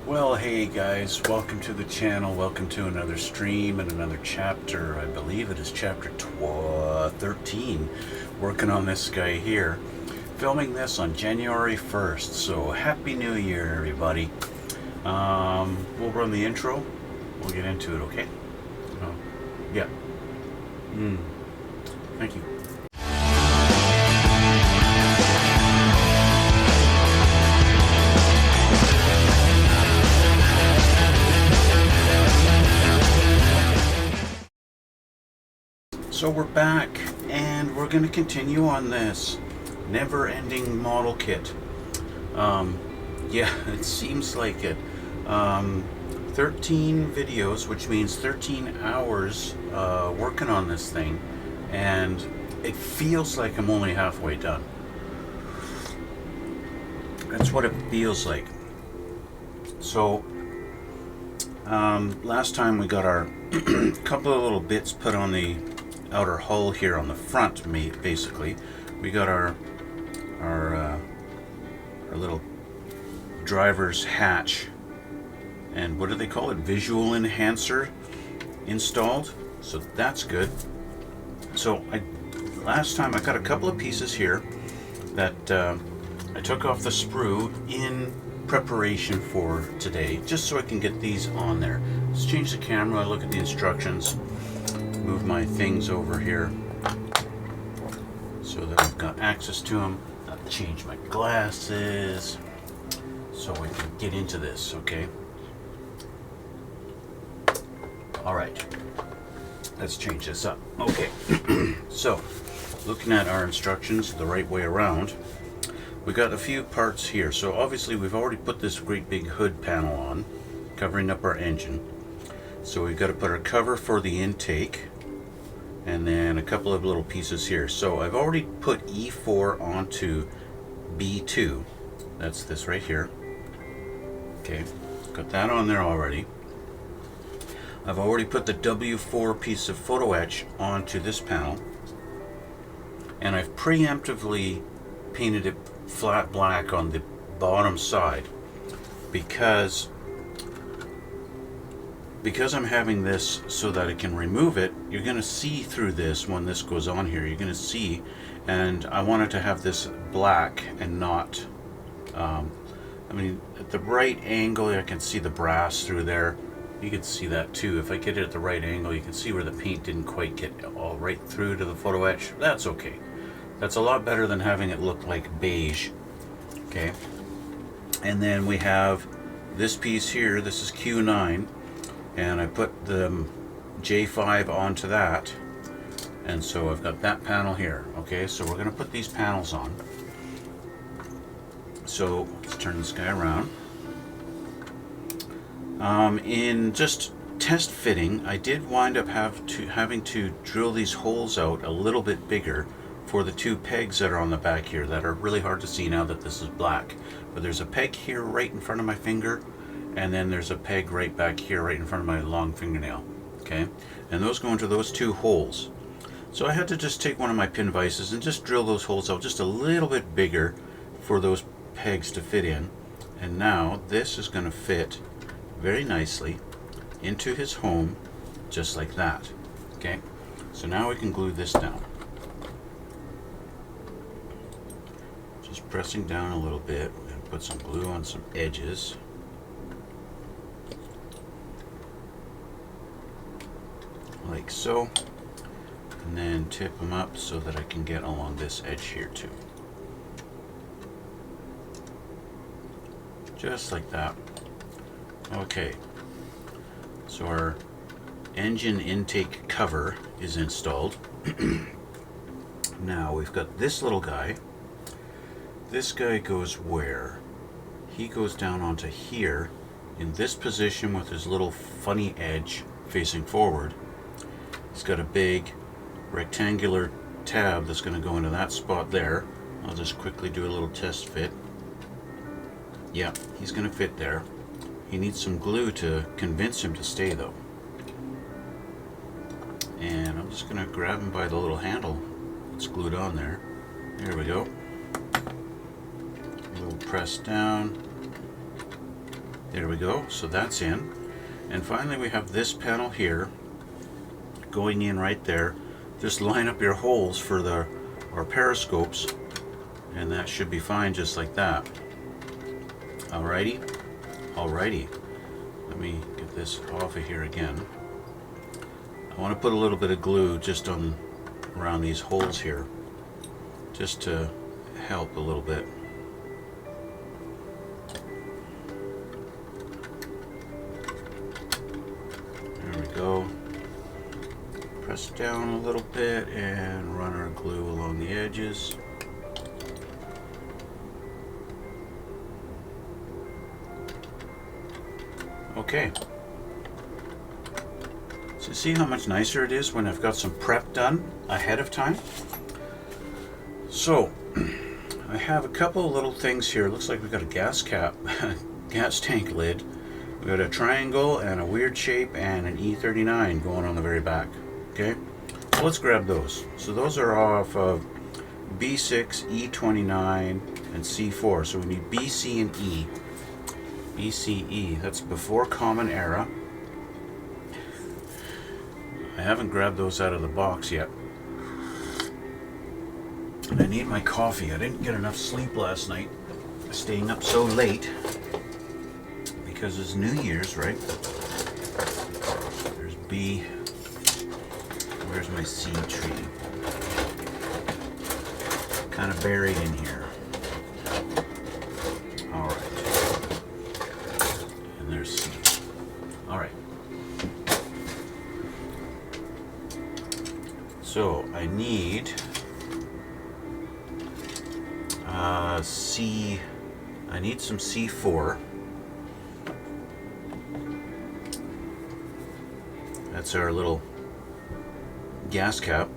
Well, hey guys, welcome to the channel, welcome to another stream and another chapter. I believe it is chapter 13, working on this guy here. Filming this on January 1st, so Happy New Year everybody. We'll run the intro, we'll get into it, okay? Yeah. Thank you. So we're back, and we're going to continue on this never-ending model kit. Yeah, it seems like it. 13 videos, which means 13 hours working on this thing, and it feels like I'm only halfway done. That's what it feels like. So, last time we got our couple of little bits put on the outer hull here on the front, basically. We got our little driver's hatch, and what do they call it? Visual enhancer installed. So that's good. So last time I got a couple of pieces here that I took off the sprue in preparation for today, just so I can get these on there. Let's change the camera, look at the instructions, move my things over here so that I've got access to them. I'll change my glasses so we can get into this, okay? Alright, let's change this up. Okay, so looking at our instructions the right way around, we got a few parts here. So obviously we've already put this great big hood panel on, covering up our engine. So we've got to put our cover for the intake, and then a couple of little pieces here. So I've already put E4 onto B2. That's this right here. Okay, got that on there already. I've already put the W4 piece of photo etch onto this panel, and I've preemptively painted it flat black on the bottom side because I'm having this so that I can remove it. You're going to see through this when this goes on here. You're going to see, and I wanted to have this black and not, I mean, at the right angle I can see the brass through there. You can see that too. If I get it at the right angle, you can see where the paint didn't quite get all right through to the photo etch. That's okay. That's a lot better than having it look like beige. Okay. And then we have this piece here. This is Q9. And I put the J5 onto that, and so I've got that panel here. Okay, so we're going to put these panels on. So let's turn this guy around. In just test fitting, I did wind up having to drill these holes out a little bit bigger for the two pegs that are on the back here that are really hard to see now that this is black. But there's a peg here right in front of my finger, and then there's a peg right back here right in front of my long fingernail. Okay, and those go into those two holes. So I had to just take one of my pin vices and just drill those holes out just a little bit bigger for those pegs to fit in. And now this is going to fit very nicely into his home, just like that. Okay, so now we can glue this down. Just pressing down a little bit and put some glue on some edges. Like so, and then tip them up so that I can get along this edge here too. Just like that. Okay, so our engine intake cover is installed. Now we've got this little guy. This guy goes where? He goes down onto here in this position with his little funny edge facing forward. He's got a big rectangular tab that's going to go into that spot there. I'll just quickly do a little test fit. Yeah, he's going to fit there. He needs some glue to convince him to stay though. And I'm just going to grab him by the little handle that's glued on there. There we go. A little press down. There we go, so that's in. And finally we have this panel here going in right there. Just line up your holes for our periscopes, and that should be fine just like that. Alrighty, alrighty. Let me get this off of here again. I want to put a little bit of glue just around these holes here, just to help a little bit. There we go. Press down a little bit and run our glue along the edges. Okay. So see how much nicer it is when I've got some prep done ahead of time? So, I have a couple of little things here. It looks like we've got a gas cap, gas tank lid. We've got a triangle and a weird shape and an E39 going on the very back. Okay, so let's grab those. So those are off of B6, E29, and C4. So we need B, C, and E. B, C, E. That's before Common Era. I haven't grabbed those out of the box yet. I need my coffee. I didn't get enough sleep last night, staying up so late because it's New Year's, right? There's B. Where's my seed tree? Kind of buried in here. All right. And there's C. All right. So I need C. I need some C4. That's our little gas cap.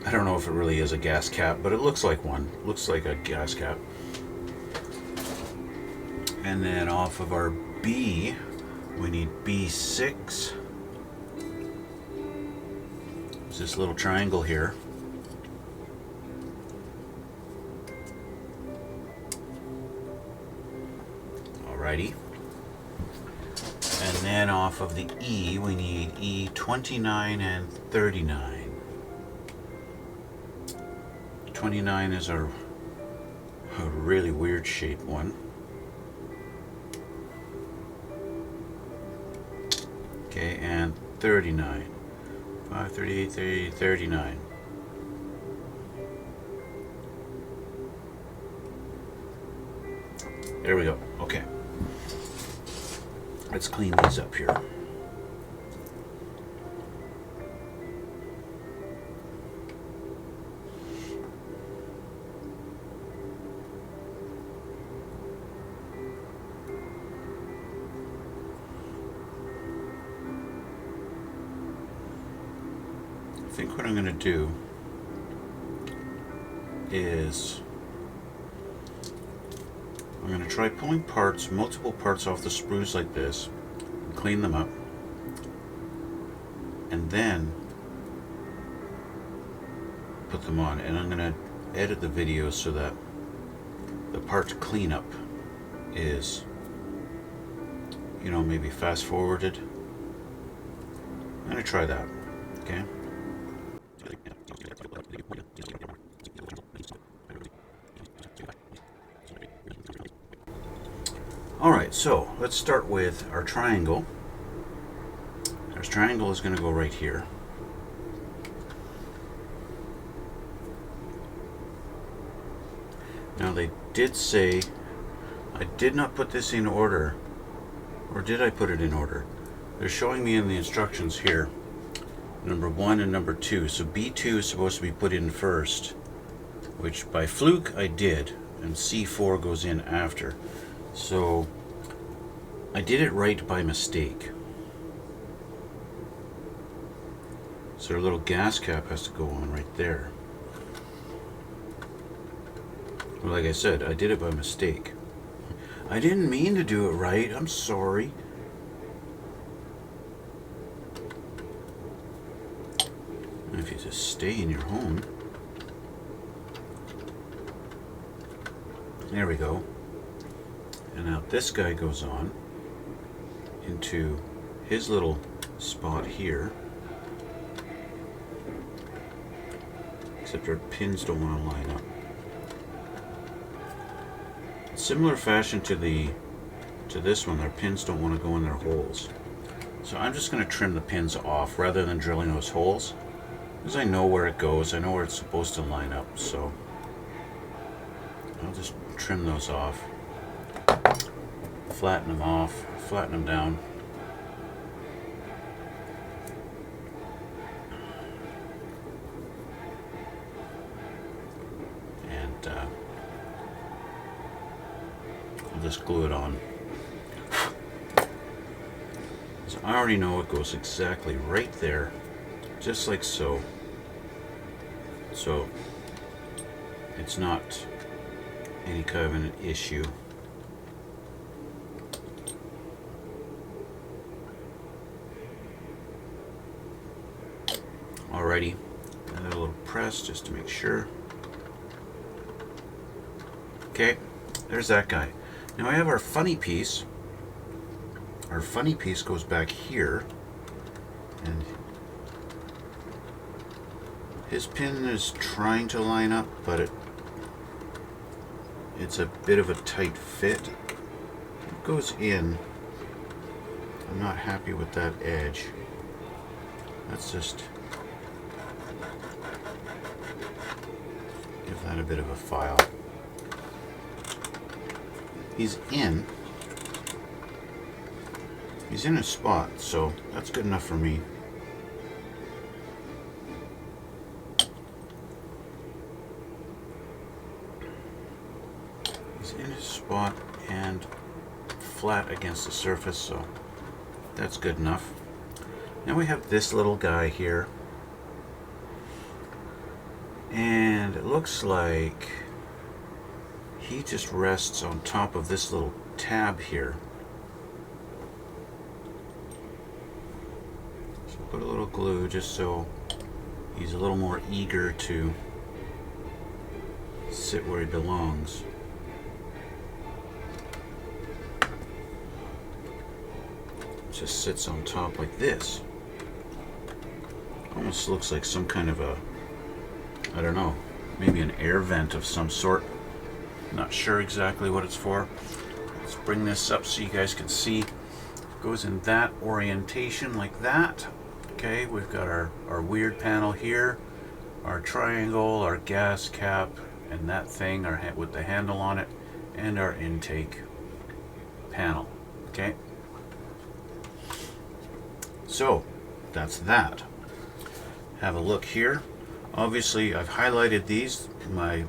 I don't know if it really is a gas cap, but it looks like one. Looks like a gas cap. And then off of our B, we need B6. There's this little triangle here. Alrighty. And then off of the E, we need E29 and 39. 29 is a really weird shaped one. Okay, and 39. 5, 38, 30, 39. There we go. Okay. Let's clean these up here. I think what I'm going to do is I'm going to try pulling multiple parts off the sprues like this, and clean them up, and then put them on. And I'm going to edit the video so that the part cleanup is, you know, maybe fast forwarded. I'm going to try that, okay? Alright, so let's start with our triangle. Our triangle is going to go right here. Now they did say I did not put this in order, or did I put it in order? They're showing me in the instructions here number 1 and number 2. So B2 is supposed to be put in first, which by fluke I did, and C4 goes in after. So I did it right by mistake. So our little gas cap has to go on right there. Well, like I said, I did it by mistake. I didn't mean to do it right. I'm sorry. And if you just stay in your home. There we go. And now this guy goes on into his little spot here. Except our pins don't want to line up. Similar fashion to this one, our pins don't want to go in their holes. So I'm just going to trim the pins off rather than drilling those holes, because I know where it goes, I know where it's supposed to line up, so I'll just trim those off, flatten them off, flatten them down. And I'll just glue it on. So I already know it goes exactly right there, just like so. So it's not any kind of an issue. Alrighty, another little press just to make sure. Okay, there's that guy. Now I have our funny piece. Our funny piece goes back here, and his pin is trying to line up, but it's a bit of a tight fit. It goes in. I'm not happy with that edge. Let's just give that a bit of a file. He's in a spot, so that's good enough for me. He's in his spot and flat against the surface, so that's good enough. Now we have this little guy here, and it looks like he just rests on top of this little tab here. Put a little glue just so he's a little more eager to sit where he belongs. Just sits on top like this. Almost looks like some kind of a, I don't know, maybe an air vent of some sort. Not sure exactly what it's for. Let's bring this up so you guys can see. It goes in that orientation like that. Okay, we've got our weird panel here, our triangle, our gas cap, and that thing with the handle on it, and our intake panel. Okay, so that's that. Have a look here. Obviously, I've highlighted these, my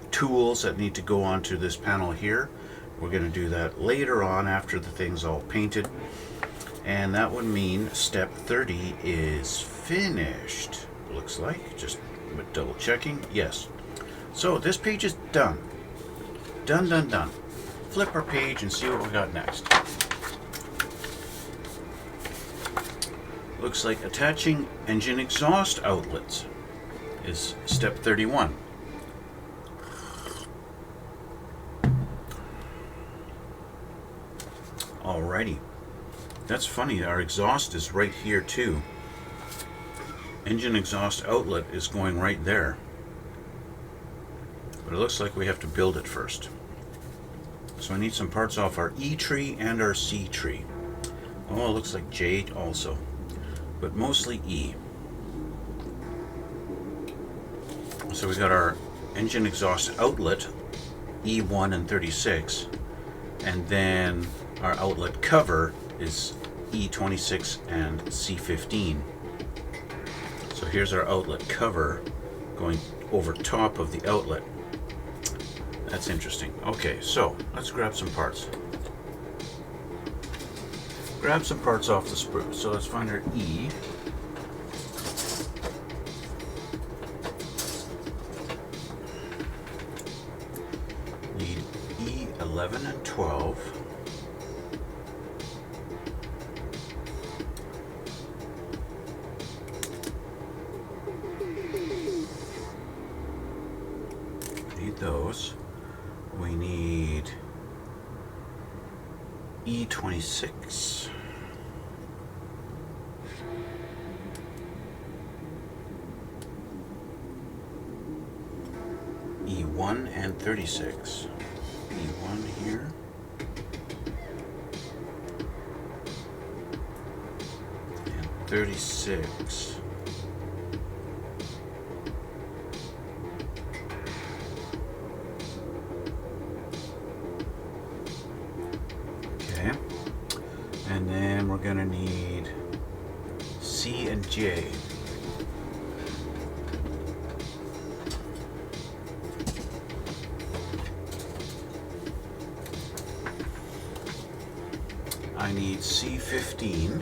tools that need to go onto this panel here. We're going to do that later on after the thing's all painted. And that would mean step 30 is finished. Looks like, just double checking. Yes. So this page is done. Done, done, done. Flip our page and see what we got next. Looks like attaching engine exhaust outlets is step 31. Alrighty. That's funny, our exhaust is right here too. Engine exhaust outlet is going right there. But it looks like we have to build it first. So I need some parts off our E tree and our C tree. Oh, it looks like J also, but mostly E. So we got our engine exhaust outlet, E1 and 36, and then our outlet cover is E26 and C15. So here's our outlet cover going over top of the outlet. That's interesting. Okay, so let's grab some parts. Grab some parts off the sprue. So let's find our E. Need E11 and 12. Those. We need E26. E1 and 36. E1 here. And 36. Okay. And then we're gonna need C and J. I need C15.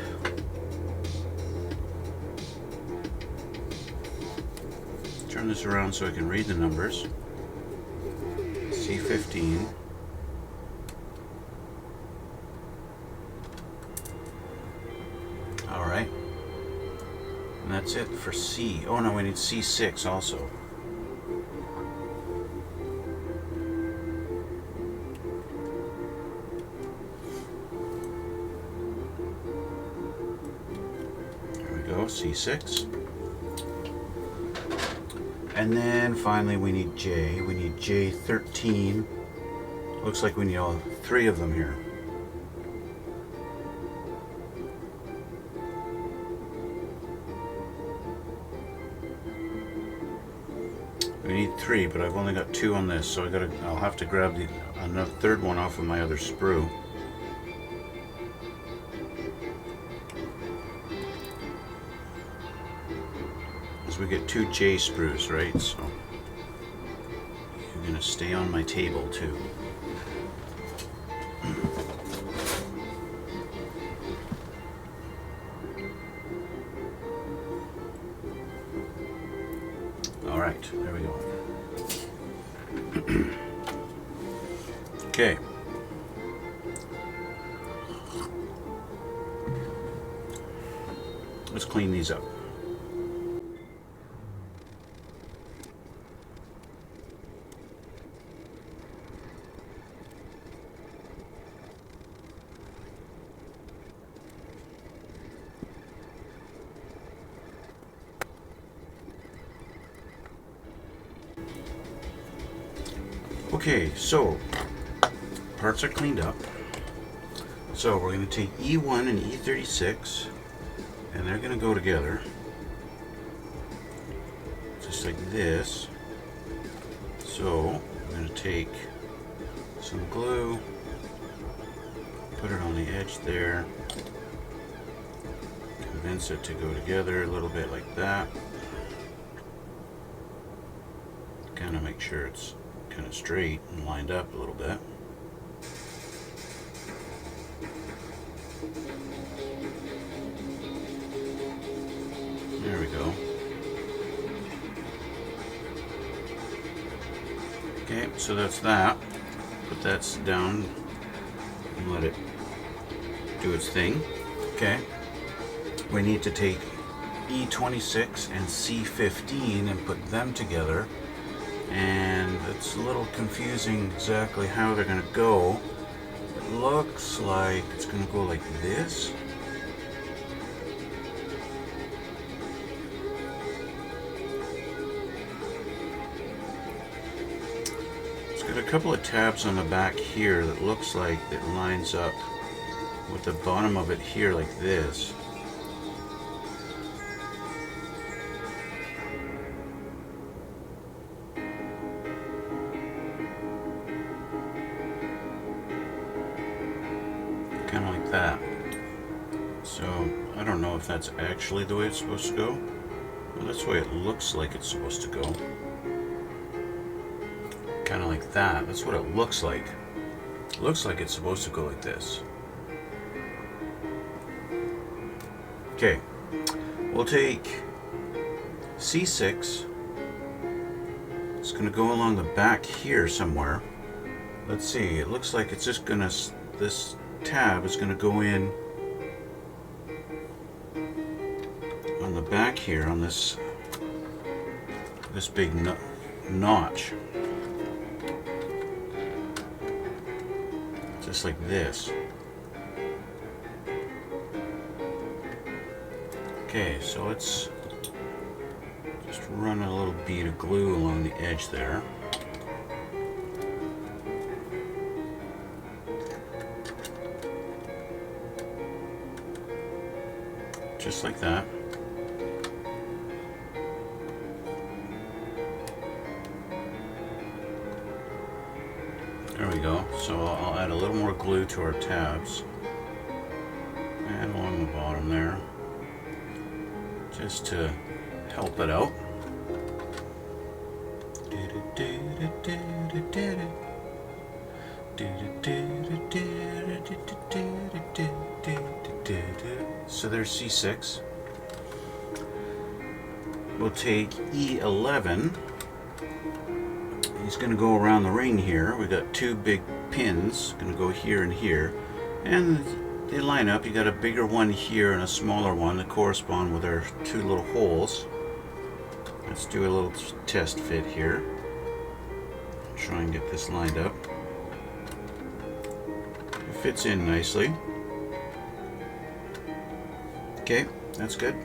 Turn this around so I can read the numbers. C15. All right. And that's it for C. Oh no, we need C6 also. C6. And then finally we need J. We need J13. Looks like we need all three of them here. We need three, but I've only got two on this, so I'll have to grab another third one off of my other sprue. We get two J sprues, right? So you're gonna stay on my table too. All right, there we go. Okay. Let's clean these up. Okay, so parts are cleaned up. So we're going to take E1 and E36 and they're going to go together just like this. So I'm going to take some glue, put it on the edge there, convince it to go together a little bit like that. Kind of make sure it's kind of straight and lined up a little bit. There we go. Okay, so that's that. Put that down and let it do its thing. Okay. We need to take E26 and C15 and put them together. And it's a little confusing exactly how they're going to go. It looks like it's going to go like this. It's got a couple of tabs on the back here that looks like it lines up with the bottom of it here like this. Kind of like that. So I don't know if that's actually the way it's supposed to go. Well, that's the way it looks like it's supposed to go. Kind of like that. That's what it looks like. It looks like it's supposed to go like this. Okay, we'll take C6. It's going to go along the back here somewhere. Let's see, it looks like it's just going to, this tab is going to go in on the back here on this big notch, just like this. Okay, so let's just run a little bead of glue along the edge there. Just like that. There we go. So I'll add a little more glue to our tabs and along the bottom there, just to help it out. So there's C6. We'll take E11. He's going to go around the ring here. We've got two big pins going to go here and here, and they line up. You got a bigger one here and a smaller one that correspond with our two little holes. Let's do a little test fit here. Try and get this lined up. It fits in nicely. Okay, that's good.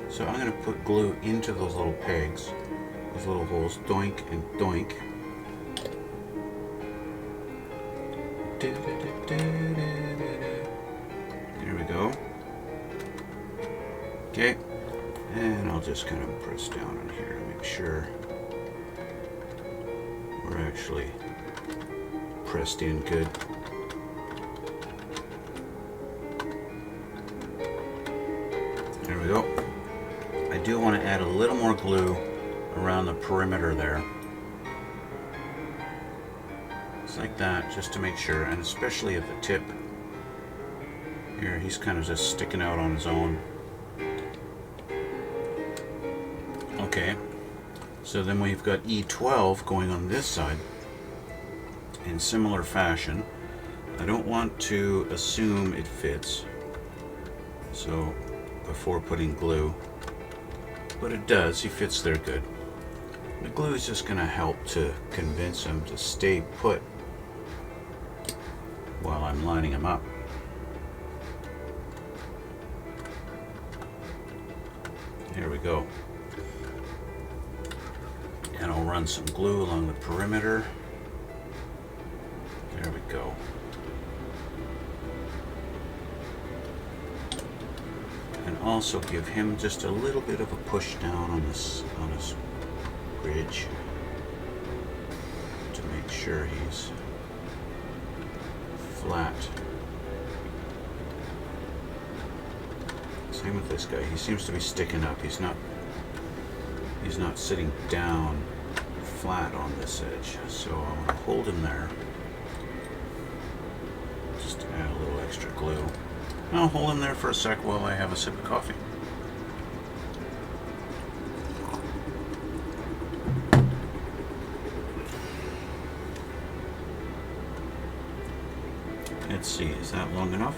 So I'm going to put glue into those little pegs, those little holes, doink and doink. There we go. Okay, and I'll just kind of press down on here to make sure we're actually pressed in good. There we go. I do want to add a little more glue around the perimeter there. Just like that, just to make sure, and especially at the tip. Here, he's kind of just sticking out on his own. Okay, so then we've got E12 going on this side in similar fashion. I don't want to assume it fits, so before putting glue, but it does. He fits there good. The glue is just going to help to convince him to stay put while I'm lining him up. Here we go. And I'll run some glue along the perimeter. There we go. And also give him just a little bit of a push down on his bridge to make sure he's flat. Same with this guy. He seems to be sticking up. He's not sitting down flat on this edge. So I'm going to hold him there. Just add a little extra glue. I'll hold him there for a sec while I have a sip of coffee. Let's see, is that long enough?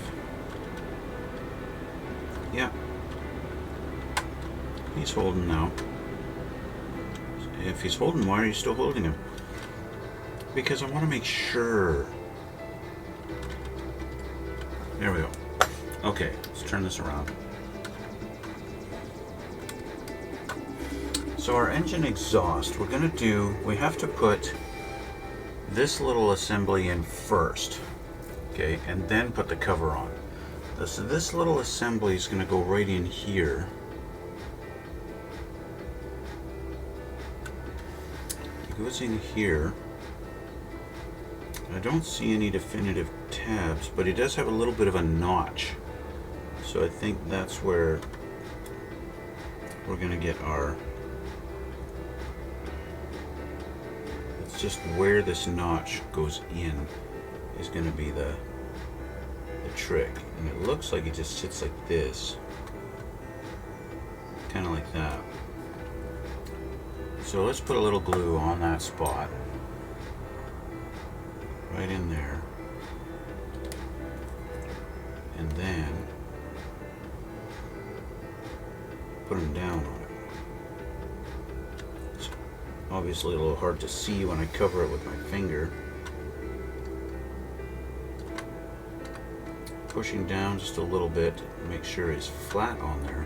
Yeah. He's holding now. If he's holding, why are you still holding him? Because I want to make sure. There we go. Okay, let's turn this around. So our engine exhaust, we have to put this little assembly in first, okay, and then put the cover on. So this little assembly is going to go right in here. It goes in here. I don't see any definitive tabs, but it does have a little bit of a notch. So I think that's where we're going to get our... It's just where this notch goes in is going to be the trick. And it looks like it just sits like this. Kind of like that. So let's put a little glue on that spot. Right in there. And then put them down on it. It's obviously a little hard to see when I cover it with my finger. Pushing down just a little bit to make sure it's flat on there.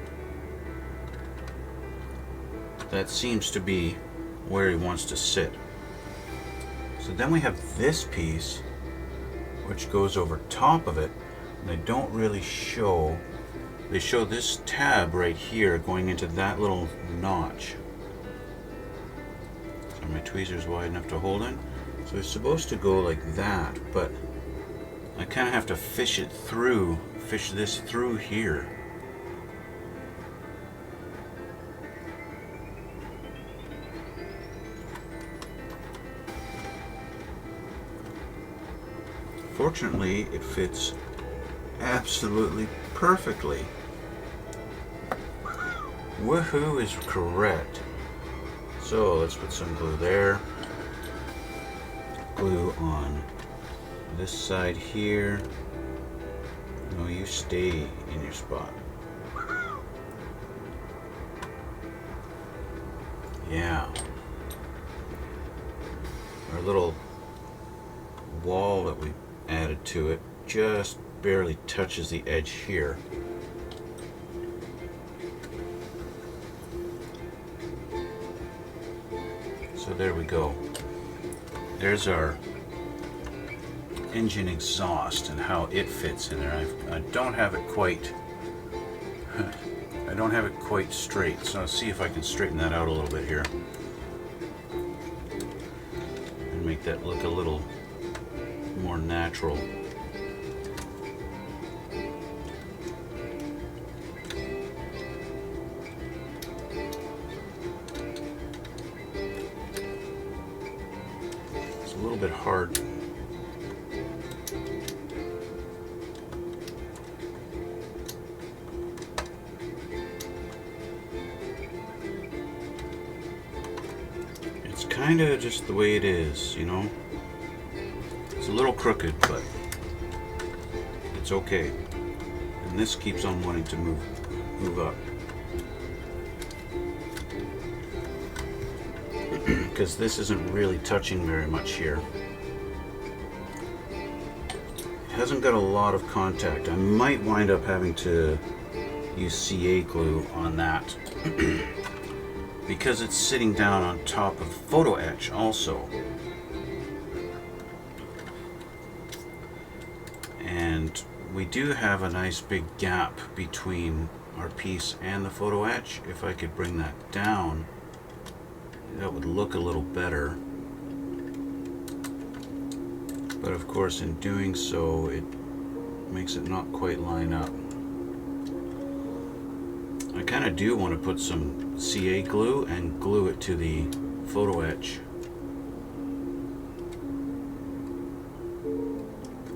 that seems to be where he wants to sit. So then we have this piece which goes over top of it, and they don't really show. They show this tab right here going into that little notch. So my tweezer's wide enough to hold in. So it's supposed to go like that, but I kind of have to fish this through here. Fortunately, it fits absolutely perfectly. Woohoo is correct. So let's put some glue there. Glue on this side here. No, you stay in your spot. Yeah. Our little wall that we added to it just barely touches the edge here. So there we go. There's our engine exhaust and how it fits in there. I don't have it quite straight, so I'll see if I can straighten that out a little bit here and make that look a little more natural. It's a little bit hard. It's kind of just the way it is, you know. It's a little crooked, but it's okay. And this keeps on wanting to move up. Because this isn't really touching very much here. It hasn't got a lot of contact. I might wind up having to use CA glue on that. Because it's sitting down on top of photo etch also. And we do have a nice big gap between our piece and the photo etch. If I could bring that down, that would look a little better. But of course, in doing so, it makes it not quite line up. I kind of do want to put some CA glue and glue it to the photo etch.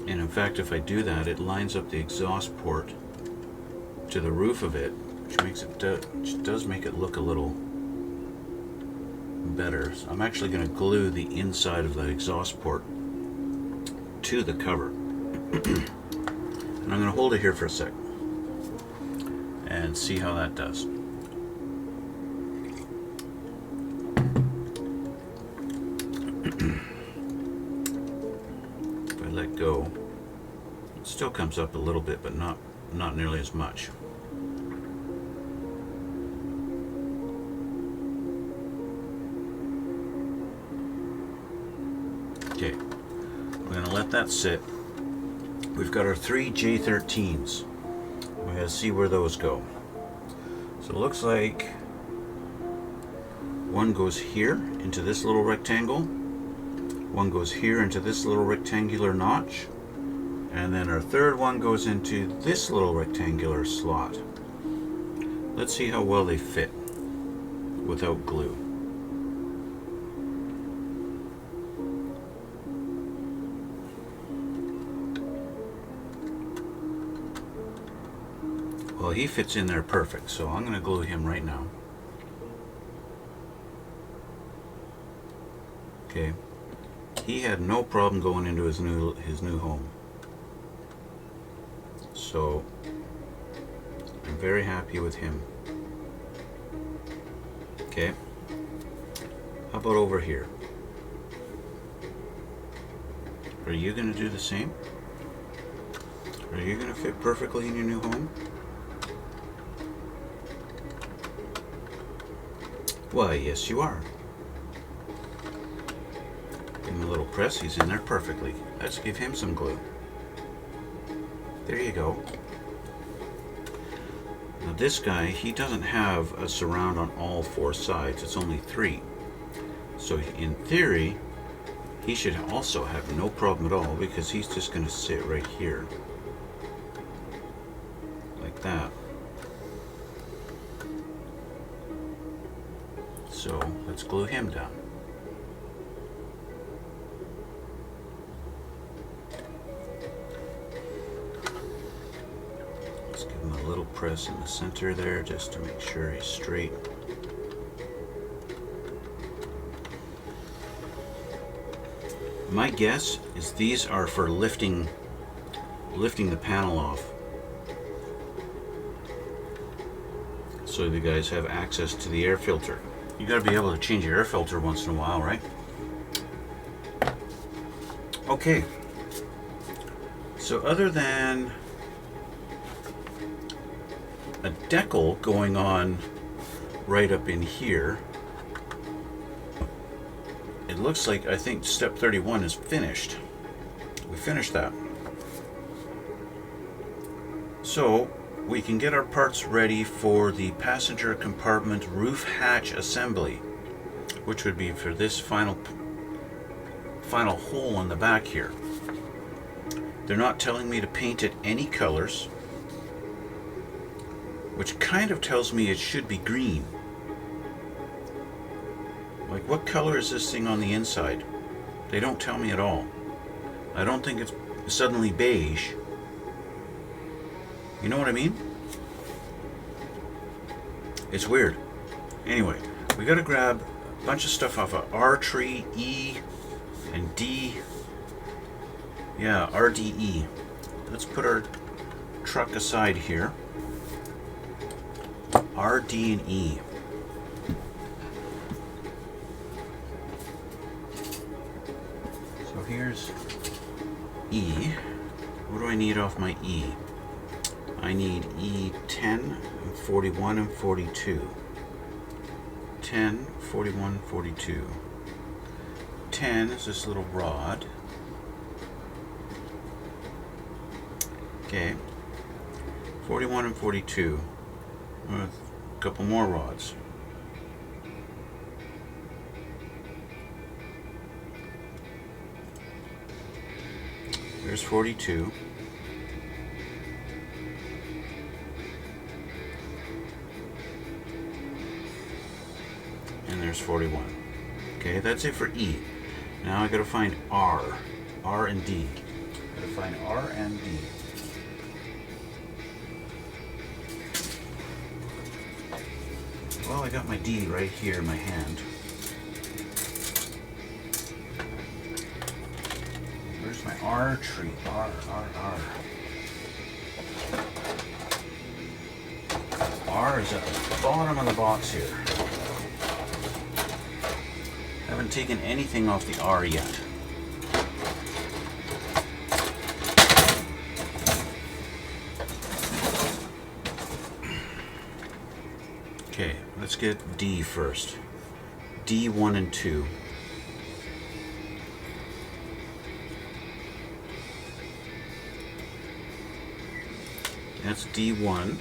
And in fact, if I do that, it lines up the exhaust port to the roof of it, which does make it look a little better. So I'm actually going to glue the inside of the exhaust port to the cover. And I'm going to hold it here for a sec and see how that does. If I let go, it still comes up a little bit, but not nearly as much. Okay, we're going to let that sit. We've got our 3 J13s. We're going to see where those go. So it looks like one goes here into this little rectangle, one goes here into this little rectangular notch, and then our third one goes into this little rectangular slot. Let's see how well they fit without glue. Well, he fits in there perfect, so I'm going to glue him right now. Okay, he had no problem going into his new home, so I'm very happy with him. Okay, how about over here? Are you going to do the same? Are you going to fit perfectly in your new home? Why, yes you are. Give him a little press, he's in there perfectly. Let's give him some glue. There you go. Now this guy, he doesn't have a surround on all 4 sides, it's only 3. So in theory, he should also have no problem at all because he's just going to sit right here. Like that. So let's glue him down. Let's give him a little press in the center there just to make sure he's straight. My guess is these are for lifting the panel off. So you guys have access to the air filter. You gotta be able to change your air filter once in a while, right? Okay. So other than a decal going on right up in here, it looks like, I think step 31 is finished. We finished that. So we can get our parts ready for the passenger compartment roof hatch assembly, which would be for this final hole on the back here. They're not telling me to paint it any colors, which kind of tells me it should be green. Like, what color is this thing on the inside? They don't tell me at all. I don't think it's suddenly beige. You know what I mean? It's weird. Anyway, we gotta grab a bunch of stuff off of R tree, E, and D. Yeah, RDE. Let's put our truck aside here. R, D, and E. So here's E. What do I need off my E? I need E10, and 41, and 42. 10, 41, 42. 10 is this little rod. Okay. 41 and 42. A couple more rods. There's 42. And there's 41. Okay, that's it for E. Now I gotta find R. R and D. Gotta find R and D. Well, I got my D right here in my hand. Where's my R tree? R, R, R. R is at the bottom of the box here. Haven't taken anything off the R yet. Okay, let's get D first. D1 and 2. That's D1.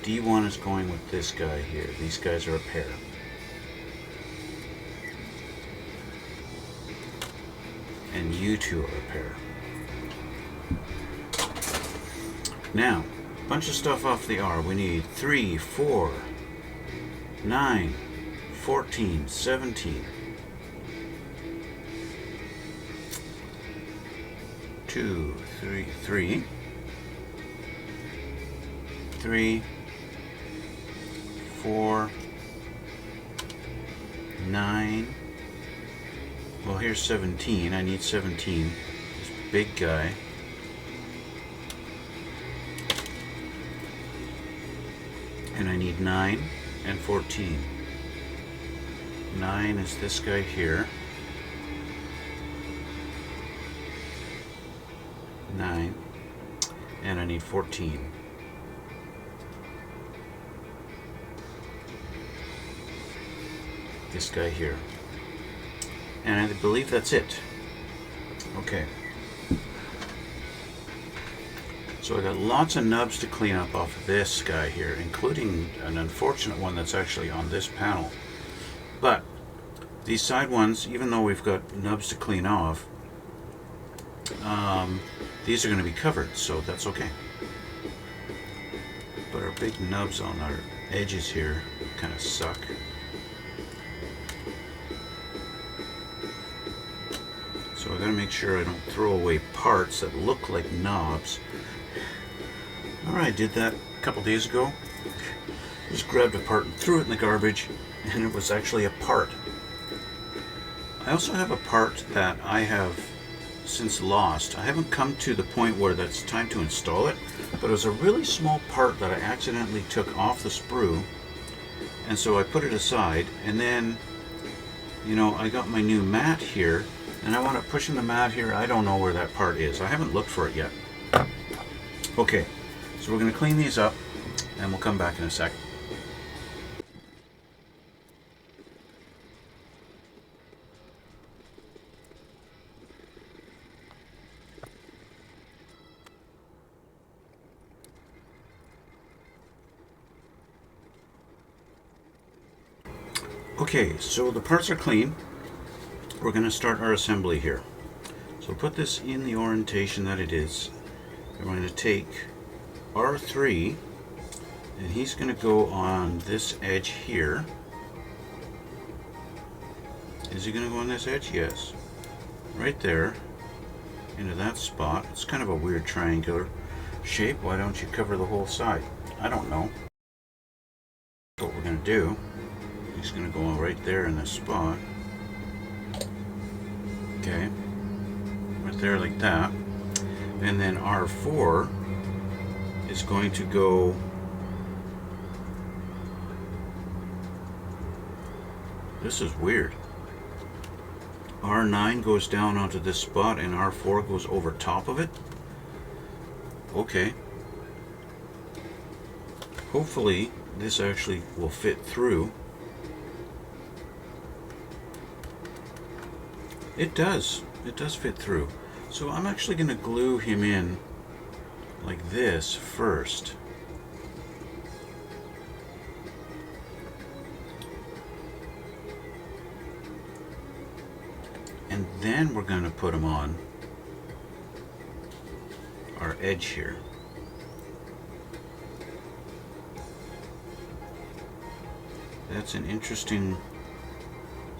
D1 is going with this guy here. These guys are a pair. And you two are a pair. Now, a bunch of stuff off the R. We need 3, 4, 9, 14, 17. 2, 3, 3. 3, 4, 9. Well, here's 17. I need 17. This big guy. And I need 9 and 14. 9 is this guy here. 9. And I need 14. this guy here. And I believe that's it. Okay. So I got lots of nubs to clean up off of this guy here, including an unfortunate one that's actually on this panel. But these side ones, even though we've got nubs to clean off, these are going to be covered, so that's okay. But our big nubs on our edges here kind of suck. So I got to make sure I don't throw away parts that look like knobs. Alright, I did that a couple days ago. Just grabbed a part and threw it in the garbage, and it was actually a part. I also have a part that I have since lost. I haven't come to the point where that's time to install it, but it was a really small part that I accidentally took off the sprue, and so I put it aside, and then, you know, I got my new mat here, and I wound up pushing the mat here. I don't know where that part is. I haven't looked for it yet. Okay, so we're going to clean these up, and we'll come back in a sec. Okay, so the parts are clean. We're going to start our assembly here. So put this in the orientation that it is. We're going to take R3, and he's going to go on this edge here. Is he going to go on this edge? Yes. Right there, into that spot. It's kind of a weird triangular shape. Why don't you cover the whole side? I don't know. What we're going to do, he's going to go right there in this spot. Okay, right there like that. And then R4 is going to go this is weird. R9 goes down onto this spot and R4 goes over top of it. Okay. Hopefully this actually will fit through. It does. It does fit through. So I'm actually going to glue him in like this first. And then we're going to put him on our edge here. That's an interesting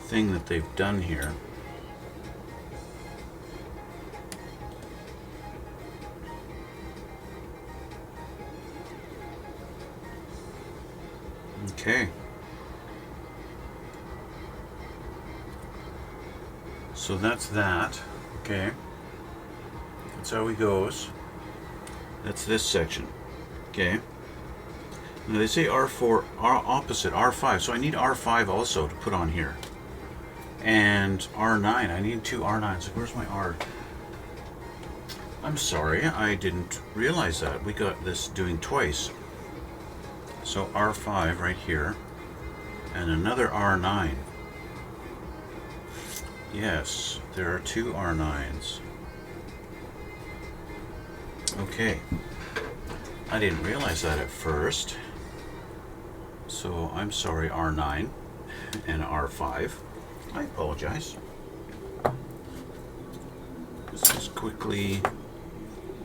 thing that they've done here. Okay. So that's that. Okay. That's how he goes. That's this section. Okay. Now they say R4, R opposite, R5. So I need R5 also to put on here. And R9. I need two R9s. Where's my R? I'm sorry, I didn't realize that. We got this doing twice. So R5 right here, and another R9. Yes, there are two R9s. Okay, I didn't realize that at first. So I'm sorry, R9 and R5. I apologize. Let's just quickly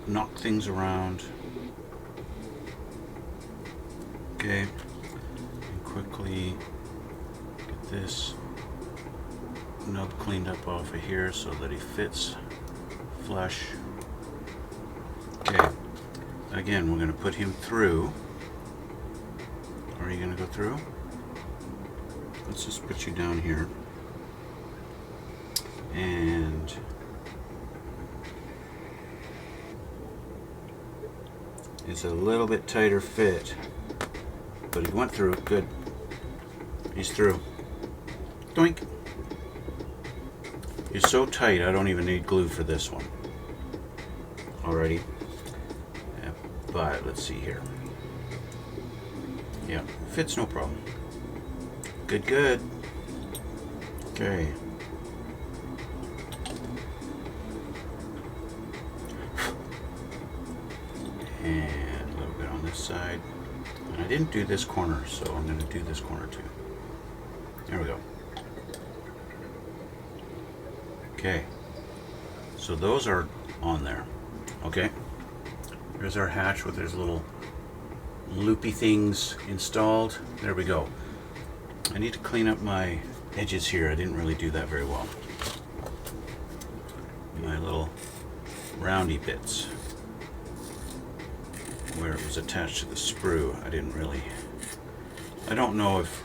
knock things around. Okay, and quickly get this nub cleaned up off of here so that he fits flush. Okay, again, we're going to put him through. Are you going to go through? Let's just put you down here. And it's a little bit tighter fit. But he went through. Good. He's through. Doink. He's so tight I don't even need glue for this one. Alrighty. Yeah, but let's see here. Yeah, fits no problem. Good, good. Okay. And a little bit on this side. And I didn't do this corner, so I'm going to do this corner too. There we go. Okay. So those are on there. Okay. There's our hatch with those little loopy things installed. There we go. I need to clean up my edges here. I didn't really do that very well. My little roundy bits where it was attached to the sprue. I don't know if,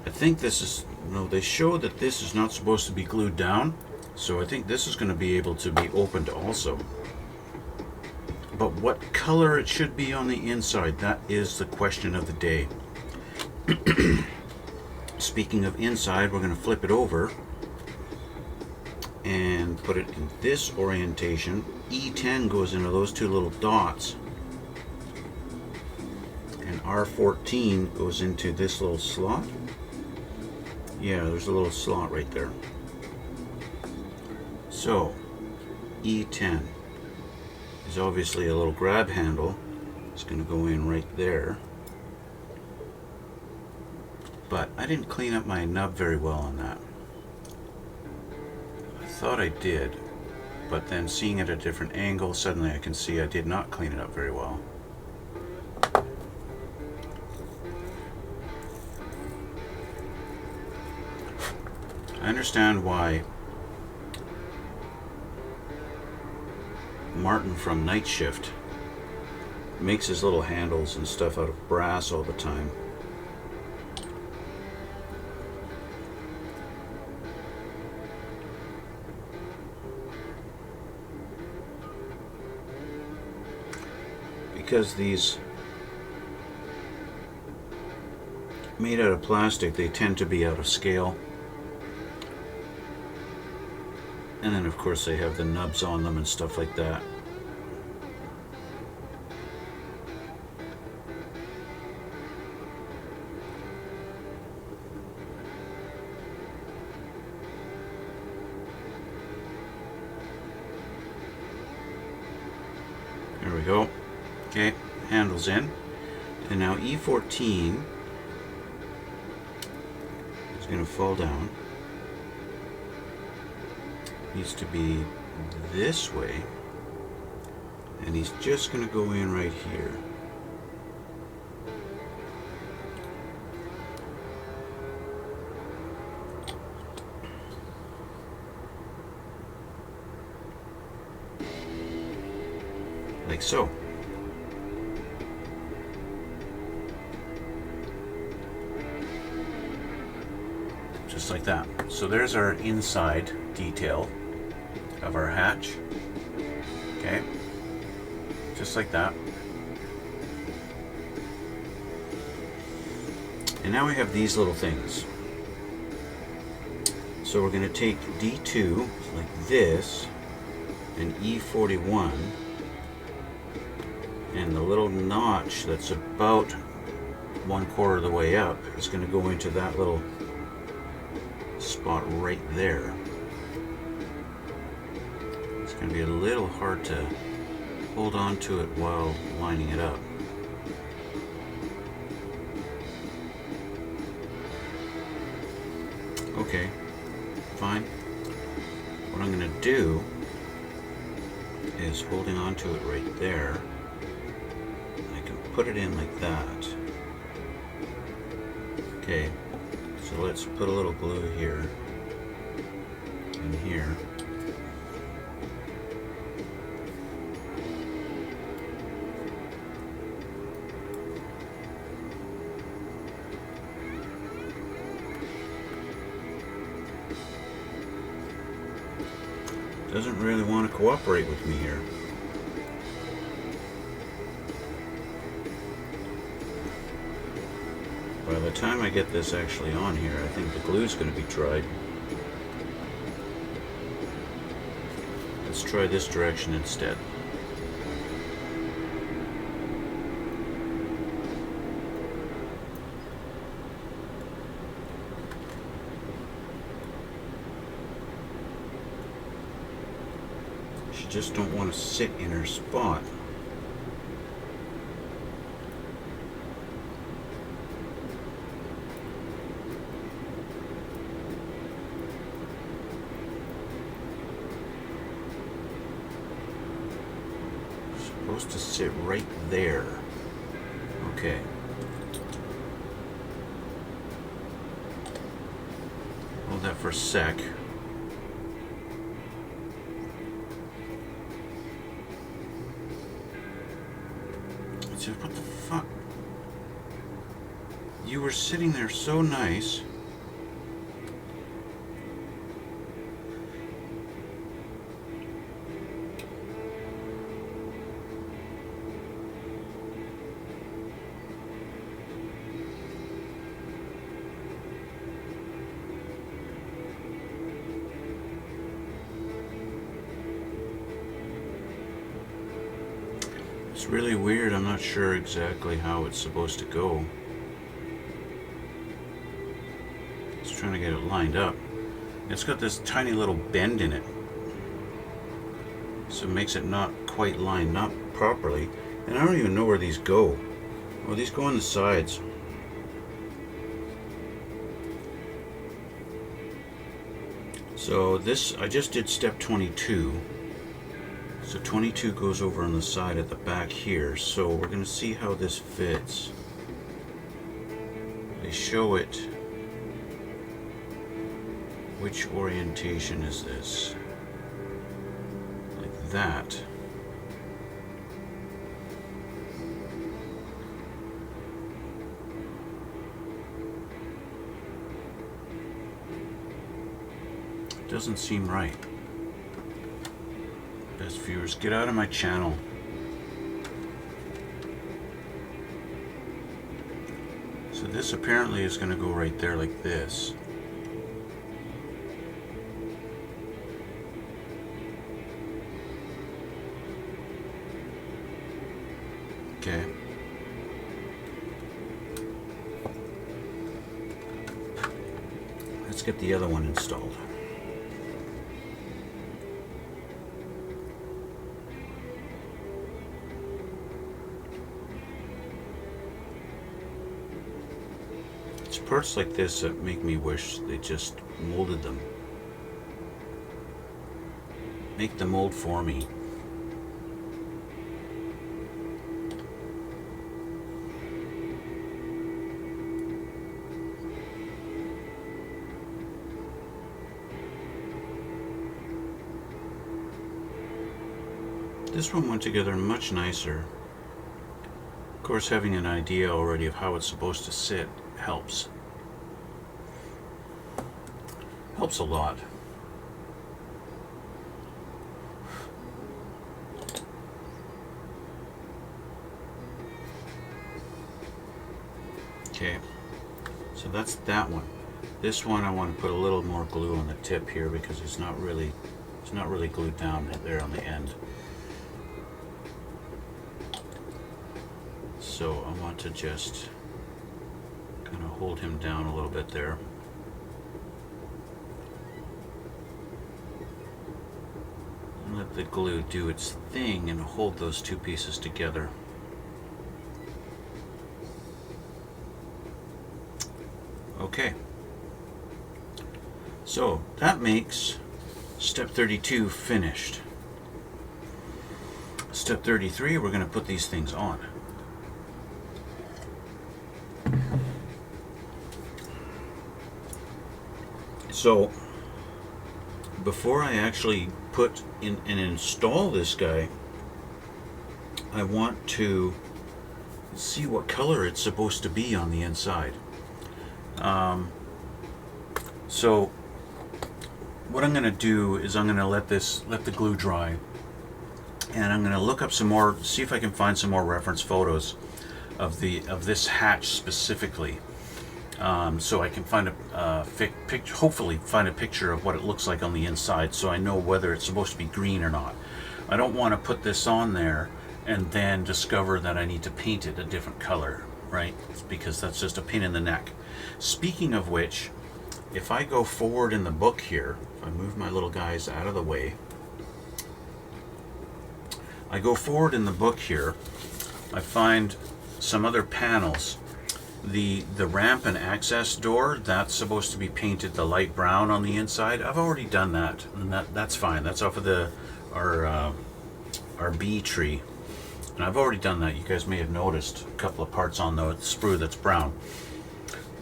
I think this is, no, they show that this is not supposed to be glued down, so I think this is going to be able to be opened also. But what color it should be on the inside, that is the question of the day. Speaking of inside, we're going to flip it over and put it in this orientation. E10 goes into those two little dots, and R14 goes into this little slot. Yeah, there's a little slot right there. So E10 is obviously a little grab handle. It's going to go in right there. But I didn't clean up my nub very well on that. I thought I did, but then seeing it at a different angle, suddenly I can see I did not clean it up very well. I understand why Martin from Night Shift makes his little handles and stuff out of brass all the time. Because these made out of plastic, they tend to be out of scale. And then of course they have the nubs on them and stuff like that. There we go. Okay, handles in. And now E14 is going to fall down. Needs to be this way. And he's just going to go in right here. Like so. Just like that. So there's our inside detail of our hatch. Okay, just like that. And now we have these little things. So we're going to take D2 like this and E41, and the little notch that's about 1/4 of the way up is going to go into that little spot right there. It's going to be a little hard to hold on to it while lining it up. Okay, fine. What I'm going to do is holding on to it right there. I can put it in like that. Okay, so let's put a little glue here and here. Doesn't really want to cooperate with me here. By the time I get this actually on here, I think the glue's going to be dried. Let's try this direction instead. She just don't want to sit in her spot. Supposed to sit right there. Okay. Hold that for a sec. What the fuck? You were sitting there so nice. It's really weird. I'm not sure exactly how it's supposed to go. Just trying to get it lined up. It's got this tiny little bend in it, so it makes it not quite lined up properly. And I don't even know where these go. Oh, these go on the sides. So this, I just did step 22. So 22 goes over on the side at the back here. So we're going to see how this fits. They show it. Which orientation is this? Like that. Doesn't seem right. Best viewers, get out of my channel. So this apparently is going to go right there like this. Okay. Let's get the other one installed. It's parts like this that make me wish they just molded them. Make the mold for me. This one went together much nicer. Of course, having an idea already of how it's supposed to sit helps. Helps a lot. Okay, so that's that one. This one I want to put a little more glue on the tip here because it's not really glued down there on the end. So I want to just kind of hold him down a little bit there. And let the glue do its thing and hold those two pieces together. Okay. So that makes step 32 finished. Step 33, we're going to put these things on. So before I actually put in and install this guy, I want to see what color it's supposed to be on the inside. So what I'm going to do is I'm going to let the glue dry, and I'm going to look up some more, see if I can find some more reference photos of this hatch specifically. So I can find hopefully find a picture of what it looks like on the inside, so I know whether it's supposed to be green or not. I don't want to put this on there and then discover that I need to paint it a different color, right? Because that's just a pain in the neck. Speaking of which, if I go forward in the book here, if I move my little guys out of the way, I go forward in the book here, I find some other panels. The ramp and access door, that's supposed to be painted the light brown on the inside. I've already done that, and that's fine. That's off of our B tree, and I've already done that. You guys may have noticed a couple of parts on the sprue that's brown.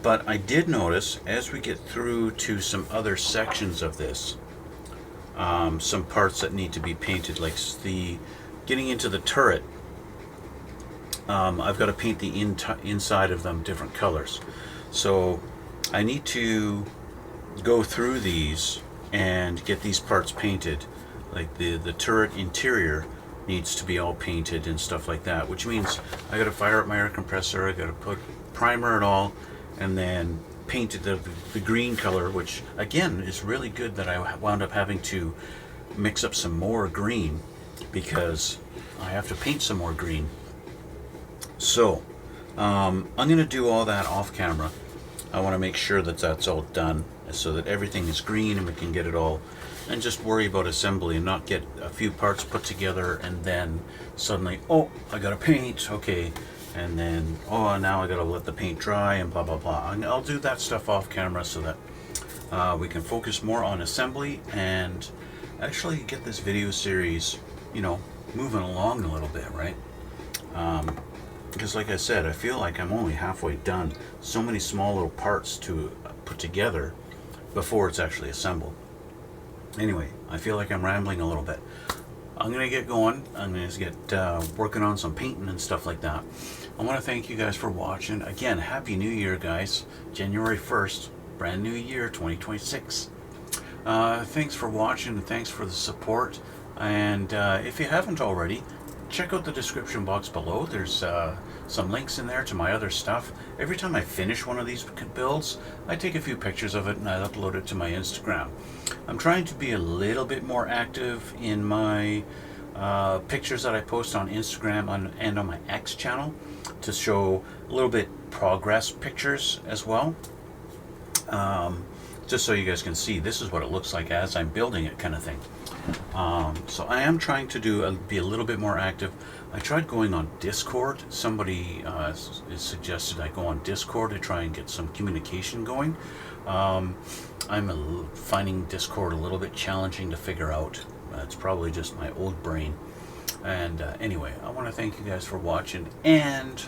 But I did notice as we get through to some other sections of this, some parts that need to be painted, like getting into the turret. I've got to paint the inside of them different colors. So I need to go through these and get these parts painted. Like the turret interior needs to be all painted and stuff like that, which means I got to fire up my air compressor, I got to put primer and all, and then paint it the green color, which again is really good that I wound up having to mix up some more green because I have to paint some more green. So I'm going to do all that off camera. I want to make sure that that's all done so that everything is green and we can get it all, and just worry about assembly and not get a few parts put together and then suddenly, oh, I gotta paint, okay, and then, oh, now I gotta let the paint dry and blah blah blah. I'll do that stuff off camera so that we can focus more on assembly and actually get this video series, you know, moving along a little bit, right? Because like I said, I feel like I'm only halfway done. So many small little parts to put together before it's actually assembled. Anyway, I feel like I'm rambling a little bit. I'm going to get going. I'm going to get working on some painting and stuff like that. I want to thank you guys for watching. Again, Happy New Year, guys. January 1st, brand new year, 2026. Thanks for watching and thanks for the support. And if you haven't already, check out the description box below. There's some links in there to my other stuff. Every time I finish one of these builds, I take a few pictures of it and I upload it to my Instagram. I'm trying to be a little bit more active in my pictures that I post on Instagram and on my X channel to show a little bit progress pictures as well. Just so you guys can see this is what it looks like as I'm building it, kind of thing. So I am trying to be a little bit more active. I tried going on Discord. Somebody suggested I go on Discord to try and get some communication going. I'm finding Discord a little bit challenging to figure out. It's probably just my old brain. And anyway, I want to thank you guys for watching, and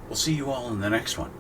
we'll see you all in the next one.